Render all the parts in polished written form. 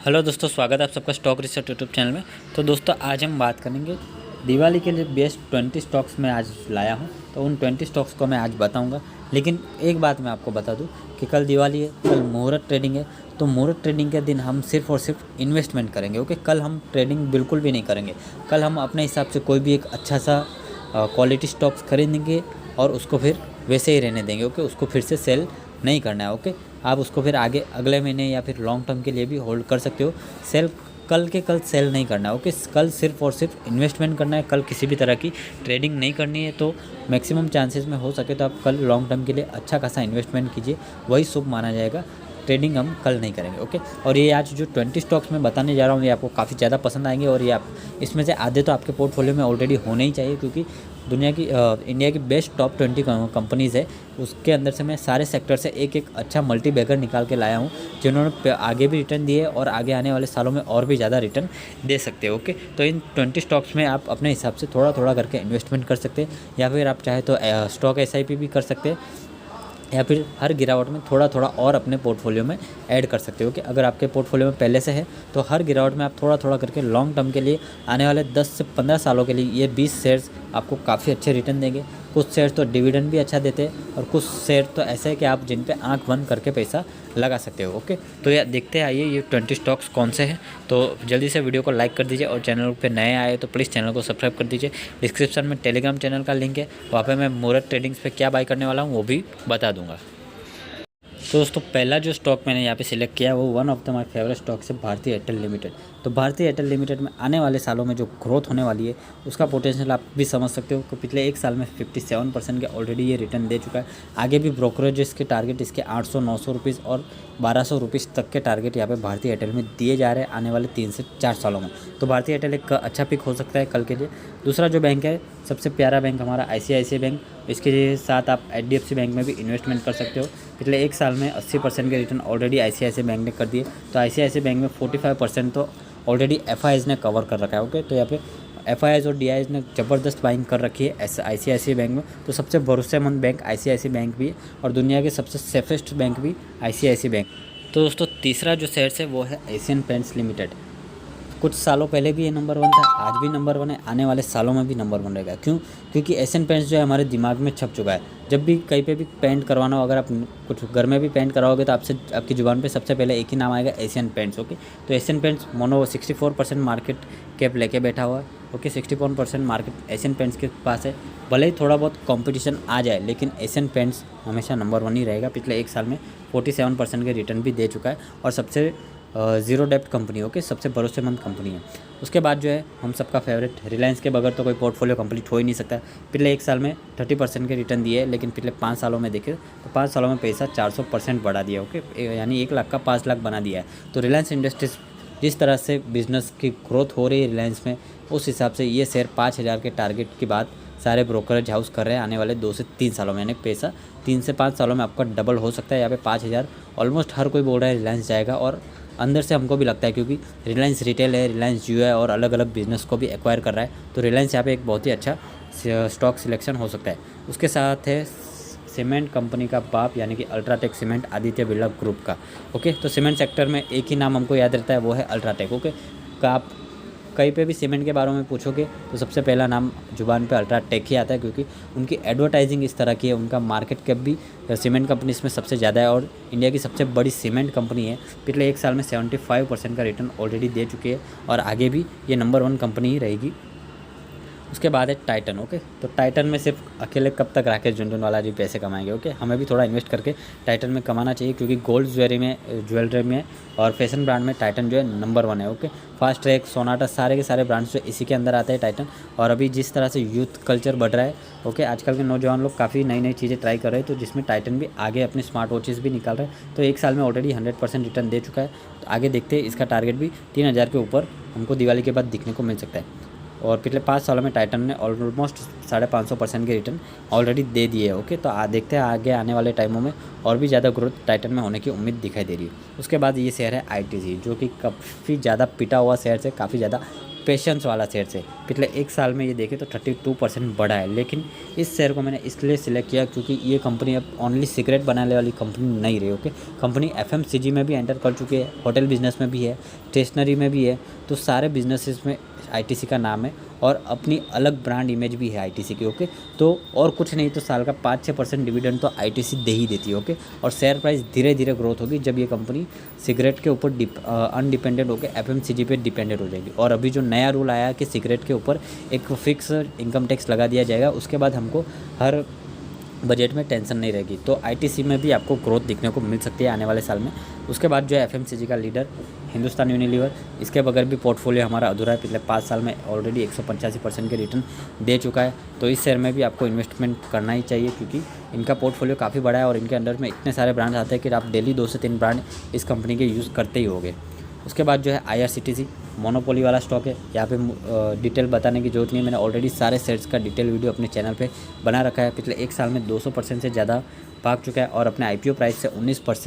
Hello दोस्तों, स्वागत है आप सबका स्टॉक रिसर्च यूट्यूब चैनल में। तो दोस्तों आज हम बात करेंगे दिवाली के लिए बेस्ट 20 स्टॉक्स मैं आज लाया हूं। तो उन 20 स्टॉक्स को मैं आज बताऊंगा। लेकिन एक बात मैं आपको बता दूं कि कल दिवाली है, कल मुहूर्त ट्रेडिंग है। तो मुहूर्त ट्रेडिंग के दिन हम सिर्फ और सिर्फ इन्वेस्टमेंट करेंगे। ओके, कल हम ट्रेडिंग बिल्कुल भी नहीं करेंगे। कल हम अपने हिसाब से कोई भी एक अच्छा सा क्वालिटी स्टॉक्स खरीदेंगे और उसको फिर वैसे ही रहने देंगे। ओके, उसको फिर से सेल नहीं करना है। ओके, आप उसको फिर आगे अगले महीने या फिर लॉन्ग टर्म के लिए भी होल्ड कर सकते हो। सेल कल के कल सेल नहीं करना है। ओके, कल सिर्फ और सिर्फ इन्वेस्टमेंट करना है। कल किसी भी तरह की ट्रेडिंग नहीं करनी है। तो मैक्सिमम चांसेस में हो सके तो आप कल लॉन्ग टर्म के लिए अच्छा खासा इन्वेस्टमेंट कीजिए, वही शुभ माना जाएगा। ट्रेडिंग हम कल नहीं करेंगे। ओके, और ये आज जो 20 स्टॉक्स मैं बताने जा रहा हूँ ये आपको काफ़ी ज़्यादा पसंद आएंगे। और ये आप इसमें से आधे तो आपके पोर्टफोलियो में ऑलरेडी होने ही चाहिए, क्योंकि इंडिया की बेस्ट टॉप 20 कंपनीज़ है। उसके अंदर से मैं सारे सेक्टर से एक एक अच्छा मल्टी बैगर निकाल के लाया हूँ, जिन्होंने आगे भी रिटर्न दिए और आगे आने वाले सालों में और भी ज़्यादा रिटर्न दे सकते हैं। ओके, तो इन 20 स्टॉक्स में आप अपने हिसाब से थोड़ा थोड़ा करके इन्वेस्टमेंट कर सकते हैं, या फिर आप चाहे तो स्टॉक SIP भी कर सकते हैं, या फिर हर गिरावट में थोड़ा थोड़ा और अपने पोर्टफोलियो में ऐड कर सकते हो। कि अगर आपके पोर्टफोलियो में पहले से है तो हर गिरावट में आप थोड़ा थोड़ा करके लॉन्ग टर्म के लिए आने वाले 10 से 15 सालों के लिए ये 20 शेयर्स आपको काफ़ी अच्छे रिटर्न देंगे। कुछ शेयर तो डिविडेंड भी अच्छा देते हैं और कुछ शेयर तो ऐसे है कि आप जिन पे आंख बंद करके पैसा लगा सकते हो। ओके, तो ये देखते हैं, आइए ये 20 स्टॉक्स कौन से हैं। तो जल्दी से वीडियो को लाइक कर दीजिए और चैनल पे नए आए तो प्लीज़ चैनल को सब्सक्राइब कर दीजिए। डिस्क्रिप्शन में टेलीग्राम चैनल का लिंक है, वहाँ पर मैं मुहूर्त ट्रेडिंग्स पे क्या बाय करने वाला हूँ वो भी बता दूँगा। तो दोस्तों पहला जो स्टॉक मैंने यहाँ पे सिलेक्ट किया वो one of the my favourite stocks है, भारतीय एयरटेल लिमिटेड। तो भारतीय एयरटेल लिमिटेड में आने वाले सालों में जो ग्रोथ होने वाली है उसका पोटेंशियल आप भी समझ सकते हो कि पिछले एक साल में 57% के ऑलरेडी ये रिटर्न दे चुका है। आगे भी ब्रोकरेज के टारगेट इसके 800-900 रुपीज़ और 1200 रुपीज़ तक के टारगेट यहाँ पे भारतीय एयरटेल में दिए जा रहे हैं आने वाले 3 से 4 सालों में। तो भारतीय एयरटेल एक अच्छा पिक हो सकता है कल के लिए। दूसरा जो बैंक है, सबसे प्यारा बैंक हमारा ICICI बैंक। इसके साथ आप HDFC बैंक में भी इन्वेस्टमेंट कर सकते हो। पिछले एक साल में 80% के रिटर्न ऑलरेडी ICICI बैंक ने कर दिए। तो ICICI बैंक में 45% तो ऑलरेडी FIIs ने कवर कर रखा है। ओके, तो यहाँ पे FIIs और DIIs ने ज़बरदस्त बाइंग कर रखी है ICICI बैंक में। तो सबसे भरोसेमंद बैंक ICICI बैंक भी है और दुनिया के सबसे सेफेस्ट बैंक भी ICICI बैंक। तो दोस्तों तीसरा जो शेयर है वो है एशियन पेंट्स लिमिटेड। कुछ सालों पहले भी ये नंबर 1 था, आज भी नंबर 1 है, आने वाले सालों में भी नंबर 1 रहेगा। क्यों? क्योंकि एशियन पेंट्स जो है हमारे दिमाग में छप चुका है। जब भी कहीं पे भी पेंट करवाना हो, अगर आप कुछ घर में भी पेंट कराओगे तो आपकी ज़ुबान पे सबसे पहले एक ही नाम आएगा, एशियन पेंट्स। ओके, तो Asian paints mono 64% market cap लेके बैठा हुआ है। ओके, 64% मार्केट एशियन पेंट्स के पास है। भले ही थोड़ा बहुत कंपटीशन आ जाए लेकिन एशियन पेंट्स हमेशा नंबर 1 ही रहेगा। पिछले एक साल में 47% के रिटर्न भी दे चुका है और सबसे ज़ीरो डेप्ट कंपनी। ओके, सबसे भरोसेमंद कंपनी है। उसके बाद जो है हम सबका फेवरेट रिलायंस के बगैर तो कोई पोर्टफोलियो कंप्लीट हो ही नहीं सकता। पिछले एक साल में 30% के रिटर्न दिए, लेकिन पिछले 5 सालों में देखें तो 5 सालों में पैसा 400% बढ़ा दिया। ओके, यानी 1 लाख का 5 लाख बना दिया है। तो रिलायंस इंडस्ट्रीज जिस तरह से बिजनेस की ग्रोथ हो रही है रिलायंस में, उस हिसाब से ये शेयर 5000 के टारगेट के बाद सारे ब्रोकरेज हाउस कर रहे हैं आने वाले 2 से 3 सालों में। यानी पैसा 3 से 5 सालों में आपका डबल हो सकता है। यहाँ पे 5000 ऑलमोस्ट हर कोई बोल रहा है रिलायंस जाएगा, और अंदर से हमको भी लगता है, क्योंकि रिलायंस रिटेल है, रिलायंस जियो है और अलग अलग बिजनेस को भी एक्वायर कर रहा है। तो रिलायंस यहाँ पे एक बहुत ही अच्छा स्टॉक सिलेक्शन हो सकता है। उसके साथ है सीमेंट कंपनी का बाप यानी कि UltraTech cement, Aditya Birla group का। ओके, तो सीमेंट सेक्टर में एक ही नाम हमको याद रहता है, वो है अल्ट्राटेक। ओके, का आप कहीं पे भी सीमेंट के बारे में पूछोगे तो सबसे पहला नाम जुबान पे अल्ट्राटेक ही आता है, क्योंकि उनकी एडवर्टाइजिंग इस तरह की है। उनका मार्केट कैप भी सीमेंट कंपनी इसमें सबसे ज़्यादा है और इंडिया की सबसे बड़ी सीमेंट कंपनी है। पिछले एक साल में 75% का रिटर्न ऑलरेडी दे चुकी है और आगे भी ये नंबर 1 कंपनी ही रहेगी। उसके बाद है टाइटन। ओके, तो टाइटन में सिर्फ अकेले कब तक राकेश झुनझुनवाला जी पैसे कमाएंगे। ओके, हमें भी थोड़ा इन्वेस्ट करके टाइटन में कमाना चाहिए, क्योंकि गोल्ड ज्वेलरी में और फैशन ब्रांड में टाइटन जो है नंबर 1 है। ओके, फास्ट ट्रैक, सोनाटा, सारे के सारे ब्रांड्स जो इसी के अंदर आते हैं टाइटन। और अभी जिस तरह से यूथ कल्चर बढ़ रहा है, ओके, आजकल के नौजवान लोग काफ़ी नई नई चीज़ें ट्राई कर रहे हैं, तो जिसमें टाइटन भी आगे अपने स्मार्ट वॉचेस भी निकाल रहे हैं। तो एक साल में ऑलरेडी 100% रिटर्न दे चुका है। तो आगे देखते हैं, इसका टारगेट भी 3000 के ऊपर हमको दिवाली के बाद दिखने को मिल सकता है। और पिछले 5 सालों में टाइटन ने ऑलमोस्ट 550% के रिटर्न ऑलरेडी दे दिए है। ओके, तो देखते हैं आगे आने वाले टाइमों में और भी ज़्यादा ग्रोथ टाइटन में होने की उम्मीद दिखाई दे रही है। उसके बाद ये शेयर है ITC, जो कि काफ़ी ज़्यादा पिटा हुआ शेयर है, काफ़ी ज़्यादा पेशेंस वाला शेयर है। पिछले एक साल में ये देखें तो 32% बढ़ा है। लेकिन इस शेयर को मैंने इसलिए सिलेक्ट किया क्योंकि ये कंपनी अब ओनली सिगरेट बनाने वाली कंपनी नहीं रही। ओके, कंपनी FMCG में भी एंटर कर चुकी है, होटल बिजनेस में भी है, स्टेशनरी में भी है। तो सारे बिजनेसेस में ITC का नाम है और अपनी अलग ब्रांड इमेज भी है ITC की। ओके, तो और कुछ नहीं तो साल का 5-6% डिविडेंड तो ITC दे ही देती है। ओके, और शेयर प्राइस धीरे धीरे ग्रोथ होगी जब ये कंपनी सिगरेट के ऊपर अनडिपेंडेंट होकर FMCG पे डिपेंडेंट हो जाएगी। और अभी जो नया रूल आया है कि सिगरेट के ऊपर एक फिक्स इनकम टैक्स लगा दिया जाएगा, उसके बाद हमको हर बजट में टेंशन नहीं रहेगी। तो ITC में भी आपको ग्रोथ दिखने को मिल सकती है आने वाले साल में। उसके बाद जो है FMCG का लीडर हिंदुस्तान यूनिलीवर, इसके बगैर भी पोर्टफोलियो हमारा अधूरा है। पिछले 5 साल में ऑलरेडी 185% के रिटर्न दे चुका है। तो इस शेयर में भी आपको इन्वेस्टमेंट करना ही चाहिए क्योंकि इनका पोर्टफोलियो काफ़ी बड़ा है और इनके अंडर में इतने सारे ब्रांड्स आते हैं कि आप डेली 2 से 3 ब्रांड इस कंपनी के यूज़ करते ही होंगे। उसके बाद जो है IRCTC मोनोपोली वाला स्टॉक है। यहाँ पे डिटेल बताने की जरूरत नहीं है, मैंने ऑलरेडी सारे शेयर्स का डिटेल वीडियो अपने चैनल पे बना रखा है। पिछले एक साल में 200% से ज़्यादा भाग चुका है और अपने IPO प्राइस से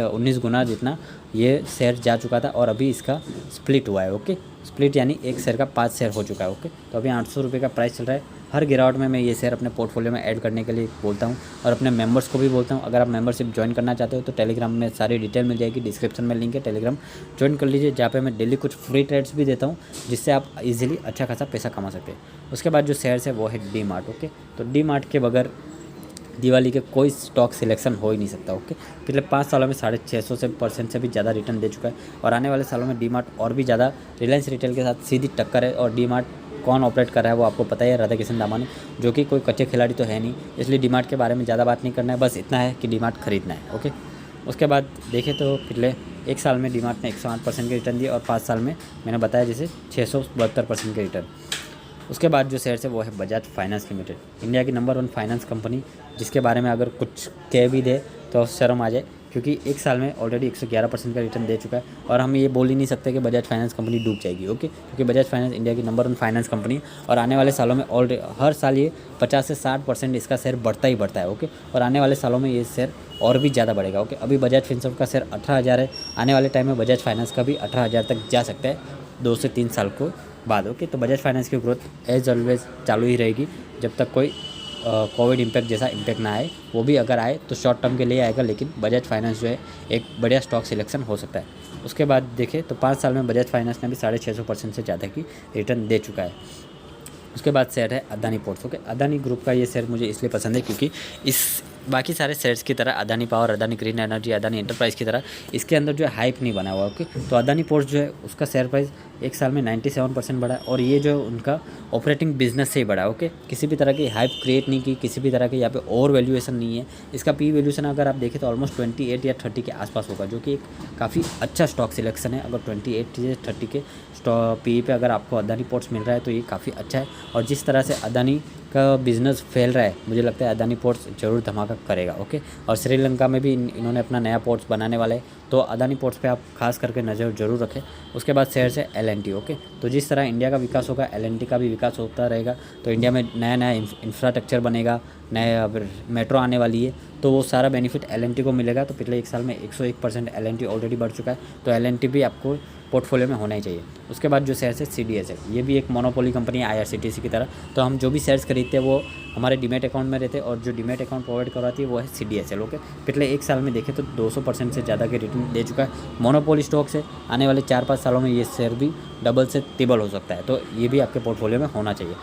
19 गुना जितना ये शेयर जा चुका था और अभी इसका स्प्लिट हुआ है। ओके, स्प्लिट यानी एक शेयर का 5 शेयर हो चुका है। ओके, तो अभी 800 रुपये का प्राइस चल रहा है। हर गिरावट में मैं ये शेयर अपने पोर्टफोलियो में ऐड करने के लिए बोलता हूँ और अपने मेंबर्स को भी बोलता हूँ। अगर आप मेंबरशिप ज्वाइन करना चाहते हो तो टेलीग्राम में सारी डिटेल मिल जाएगी, डिस्क्रिप्शन में लिंक है, टेलीग्राम ज्वाइन कर लीजिए जहाँ पे मैं डेली कुछ फ्री ट्रेड्स भी देता हूँ जिससे आप इजीली अच्छा खासा पैसा कमा सकते हैं। उसके बाद जो शेयर्स है वो है DMart। ओके, तो DMart के बगैर दिवाली के कोई स्टॉक सिलेक्शन हो ही नहीं सकता। ओके, पिछले 5 सालों में 650% से भी ज़्यादा रिटर्न दे चुका है और आने वाले सालों में DMart और भी ज़्यादा रिलायंस रिटेल के साथ सीधी टक्कर है। और DMart कौन ऑपरेट कर रहा है वो आपको पता ही है, राधा किशन दामानी, जो कि कोई कच्चे खिलाड़ी तो है नहीं, इसलिए DMart के बारे में ज़्यादा बात नहीं करना है, बस इतना है कि DMart खरीदना है। ओके, उसके बाद देखें तो पिछले एक साल में DMart ने 108% के रिटर्न दिए और 5 साल में मैंने बताया जैसे 672% के रिटर्न। उसके बाद जो शेयर है वो है बजाज फाइनेंस लिमिटेड, इंडिया की नंबर 1 फाइनेंस कंपनी, जिसके बारे में अगर कुछ कह भी दे तो शर्म आ जाए क्योंकि एक साल में ऑलरेडी 111% का रिटर्न दे चुका है। और हम ये बोल ही नहीं सकते कि बजाज फाइनेंस कंपनी डूब जाएगी। ओके, क्योंकि बजाज फाइनेंस इंडिया की नंबर 1 फाइनेंस कंपनी और आने वाले सालों में हर साल ये 50 से 60% इसका शेयर बढ़ता ही बढ़ता है। ओके, और आने वाले सालों में ये शेयर और भी ज़्यादा बढ़ेगा। ओके, अभी बजाज फिनसर्व का शेयर 18,000 है, आने वाले टाइम में बजाज फाइनेंस का भी 18,000 तक जा सकता है 2 से 3 साल को बाद। ओके, तो बजाज फाइनेंस की ग्रोथ एज ऑलवेज चालू ही रहेगी जब तक कोई कोविड इम्पैक्ट जैसा इम्पैक्ट ना आए। वो भी अगर आए तो शॉर्ट टर्म के लिए आएगा, लेकिन बजाज फाइनेंस जो है एक बढ़िया स्टॉक सिलेक्शन हो सकता है। उसके बाद देखें तो 5 साल में बजाज फाइनेंस ने भी 650% से ज़्यादा की रिटर्न दे चुका है। उसके बाद शेयर है Adani ports. Okay, Adani group का ये शेयर मुझे इसलिए पसंद है क्योंकि इस बाकी सारे शेयर्स की तरह Adani power, Adani green energy, Adani enterprise की तरह इसके अंदर जो है हाइप नहीं बना हुआ। ओके, तो अदानी पोर्ट्स जो है उसका शेयर प्राइस एक साल में 97% बढ़ा है और ये जो है उनका ऑपरेटिंग बिजनेस से ही बढ़ा है। ओके, किसी भी तरह की हाइप क्रिएट नहीं की, किसी भी तरह के यहाँ पे और वैल्यूएशन नहीं है। इसका पी वैल्यूएशन अगर आप देखें तो ऑलमोस्ट 28 या 30 के आसपास होगा, जो कि एक काफ़ी अच्छा स्टॉक सिलेक्शन है। अगर 28 या 30 के पी पे अगर आपको अदानी पोर्ट्स मिल रहा है तो ये काफ़ी अच्छा है। और जिस तरह से अदानी का बिज़नेस फैल रहा है, मुझे लगता है अदानी पोर्ट्स जरूर धमाका करेगा। ओके, और श्रीलंका में भी इन्होंने अपना नया पोर्ट्स बनाने वाला है, तो अदानी पोर्ट्स पे आप खास करके नज़र जरूर रखें। उसके बाद शेयर है L&T। ओके, तो जिस तरह इंडिया का विकास होगा L&T का भी विकास होता रहेगा। तो इंडिया में नया नया इंफ्रास्ट्रक्चर बनेगा, नया मेट्रो आने वाली है, तो वो सारा बेनिफिट L&T को मिलेगा। तो पिछले एक साल में 101% L&T ऑलरेडी बढ़ चुका है, तो L&T भी आपको पोर्टफोलियो में होना ही चाहिए। उसके बाद जो शेयर्स है CDS है, ये भी एक मोनोपोली कंपनी है IRCTC की तरह। तो हम जो भी शेयर्स खरीदते हैं वो हमारे डीमेट अकाउंट में रहते हैं और जो डीमेट अकाउंट प्रोवाइड करवाती है वो है CDSL। ओके, पिछले एक साल में देखें तो 200% से ज़्यादा के रिटर्न दे चुका है। मोनोपोली स्टॉक से आने वाले 4-5 सालों में ये शेयर भी डबल से ट्रिपल हो सकता है, तो ये भी आपके पोर्टफोलियो में होना चाहिए।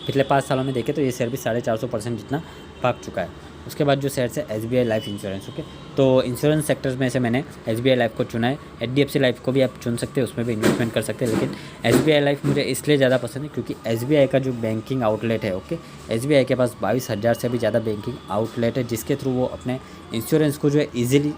पिछले 5 सालों में देखें तो ये शेयर भी 450% जितना भाग चुका है। उसके बाद जो शेयर्स है SBI लाइफ इंश्योरेंस। ओके, तो इंश्योरेंस सेक्टर्स में से मैंने SBI लाइफ को चुना है। HDFC लाइफ को भी आप चुन सकते हैं, उसमें भी इन्वेस्टमेंट कर सकते हैं, लेकिन SBI लाइफ मुझे इसलिए ज़्यादा पसंद है क्योंकि SBI का जो बैंकिंग आउटलेट है, ओके, SBI के पास 22,000 से भी ज़्यादा बैंकिंग आउटलेट है, जिसके थ्रू वो अपने इंश्योरेंस को जो है ईजिली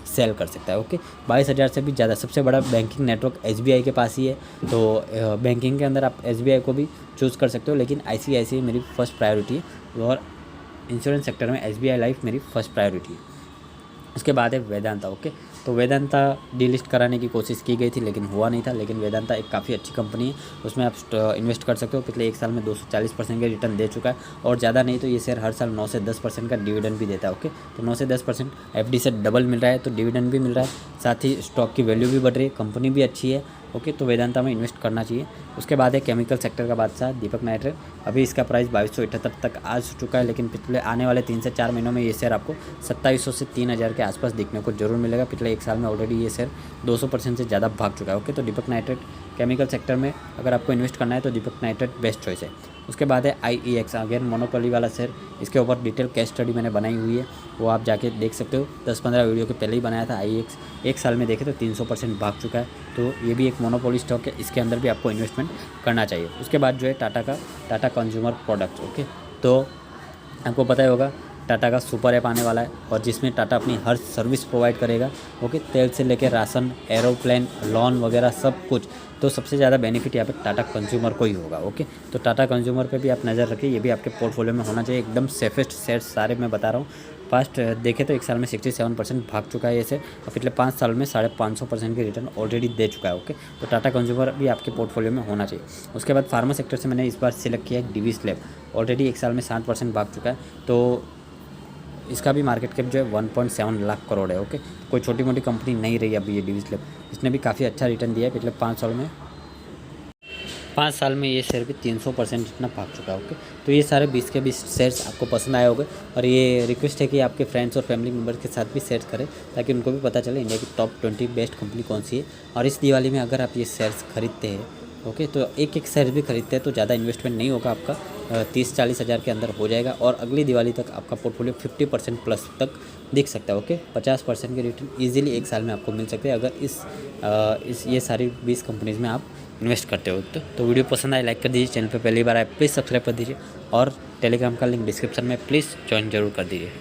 सेल कर सकता है। ओके, 22,000 से भी ज़्यादा सबसे बड़ा बैंकिंग नेटवर्क SBI के पास ही है। तो बैंकिंग के अंदर आप SBI को भी चूज़ कर सकते हो, लेकिन ICICI मेरी फर्स्ट प्रायोरिटी है और इंश्योरेंस सेक्टर में SBI लाइफ मेरी फर्स्ट प्रायोरिटी है। उसके बाद है वेदांता। ओके, तो वेदांता डीलिस्ट कराने की कोशिश की गई थी लेकिन हुआ नहीं था, लेकिन वेदांता एक काफ़ी अच्छी कंपनी है, उसमें आप इन्वेस्ट कर सकते हो। पिछले एक साल में 240% का रिटर्न दे चुका है और ज़्यादा नहीं तो ये शेयर हर साल 9 से 10% का डिविडेंड भी देता है। ओके, तो 9 से 10% FD से डबल मिल रहा है, तो डिविडेंड भी मिल रहा है, साथ ही स्टॉक की वैल्यू भी बढ़ रही है, कंपनी भी अच्छी है ओके, तो वेदांता में इन्वेस्ट करना चाहिए। उसके बाद है केमिकल सेक्टर का बादशाह दीपक नाइट्रेट। अभी इसका प्राइस 2278 तक आ चुका है, लेकिन पिछले आने वाले 3 से 4 महीनों में ये शेयर आपको 2700 से 3000 के आसपास दिखने को जरूर मिलेगा। पिछले 1 साल में ऑलरेडी ये शेयर 200% से ज़्यादा भाग चुका है। ओके, तो दीपक नाइट्रेट केमिकल सेक्टर में अगर आपको इन्वेस्ट करना है तो दीपक नाइट्रेट बेस्ट चॉइस है। उसके बाद है IEX, अगेन मोनोपोली वाला शेयर। इसके ऊपर डिटेल केस स्टडी मैंने बनाई हुई है, वो आप जाके देख सकते हो। 10-15 वीडियो के पहले ही बनाया था। IEX 1 साल में देखे तो 300% भाग चुका है, तो ये भी एक मोनोपोली स्टॉक है, इसके अंदर भी आपको इन्वेस्टमेंट करना चाहिए। उसके बाद जो है टाटा कंज्यूमर प्रोडक्ट्स। ओके, तो आपको पता ही होगा टाटा का सुपर ऐप आने वाला है, और जिसमें टाटा अपनी हर सर्विस प्रोवाइड करेगा। ओके, तेल से लेकर राशन, एरोप्लेन, लोन वगैरह सब कुछ। तो सबसे ज़्यादा बेनिफिट यहाँ पे टाटा कंज्यूमर को ही होगा। ओके, तो टाटा कंज्यूमर पे भी आप नज़र रखिए, ये भी आपके पोर्टफोलियो में होना चाहिए। एकदम सेफेस्ट शेयर सारे मैं बता रहा हूँ। फास्ट देखे तो 1 साल में 67% भाग चुका है ऐसे, और पिछले 5 साल में 550% की रिटर्न ऑलरेडी दे चुका है। ओके, तो टाटा कंज्यूमर भी आपके पोर्टफोलियो में होना चाहिए। उसके बाद फार्मा सेक्टर से मैंने इस बार सिलेक्ट किया है डिवीज लैब। ऑलरेडी 1 साल में 60% भाग चुका है, तो इसका भी मार्केट कैप जो है 1.7 लाख करोड़ है। ओके, कोई छोटी मोटी कंपनी नहीं रही अभी ये डिवीज लैब, इसने भी काफ़ी अच्छा रिटर्न दिया है पिछले 5 साल में। 5 साल में ये शेयर भी 300% जितना भाग चुका है। ओके, तो ये सारे 20 के 20 शेयर्स आपको पसंद आए होंगे, और ये रिक्वेस्ट है कि आपके फ्रेंड्स और फैमिली मेम्बर्स के साथ भी शेयर करें, ताकि उनको भी पता चले इंडिया की टॉप 20 बेस्ट कंपनी कौन सी है। और इस दिवाली में अगर आप ये शेयर्स खरीदते हैं, ओके, तो एक शेयर भी खरीदते हैं तो ज़्यादा इन्वेस्टमेंट नहीं होगा आपका, 30-40 हज़ार के अंदर हो जाएगा, और अगली दिवाली तक आपका पोर्टफोलियो 50% प्लस तक दिख सकता है। ओके, 50% के रिटर्न ईजिली 1 साल में आपको मिल सकते हैं, अगर ये सारी 20 कंपनीज़ में आप इन्वेस्ट करते हो। तो वीडियो पसंद आए लाइक कर दीजिए, चैनल पे पहली बार आए प्लीज़ सब्सक्राइब कर दीजिए, और टेलीग्राम का लिंक डिस्क्रिप्शन में प्लीज़ ज्वाइन जरूर कर दीजिए।